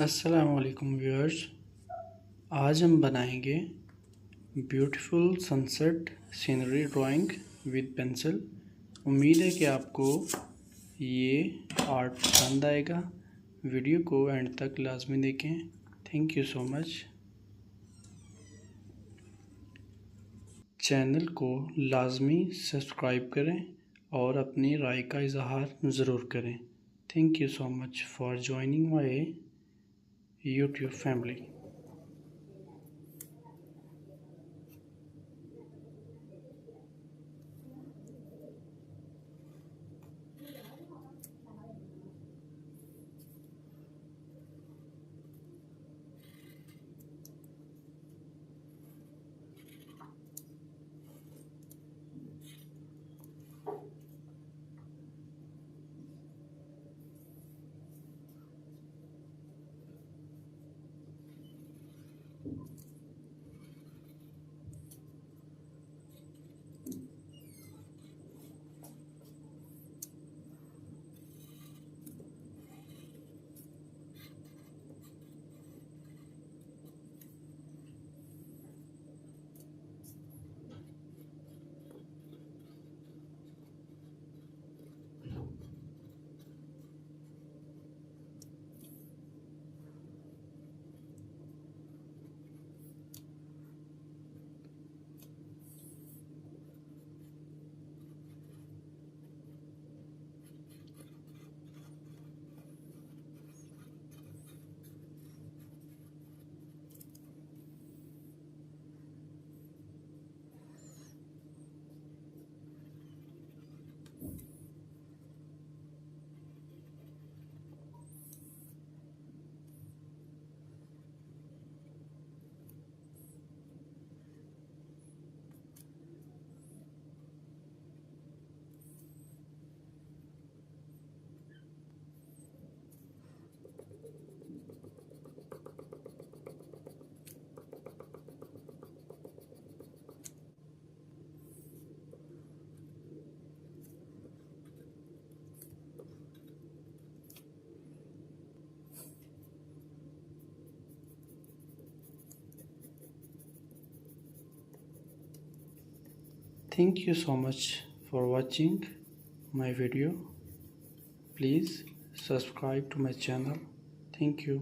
अस्सलाम वालेकुम व्यूअर्स। आज हम बनाएंगे beautiful sunset scenery drawing with pencil. उम्मीद है कि आपको ये आर्ट पसंद आएगा। वीडियो को एंड तक लाजमी देखें। Thank you so much. Channel को लाजमी सब्सक्राइब करें और अपनी राय का इजहार ज़रूर करें। Thank you so much for joining my YouTube family. Thank you so much for watching my video. Please subscribe to my channel. Thank you.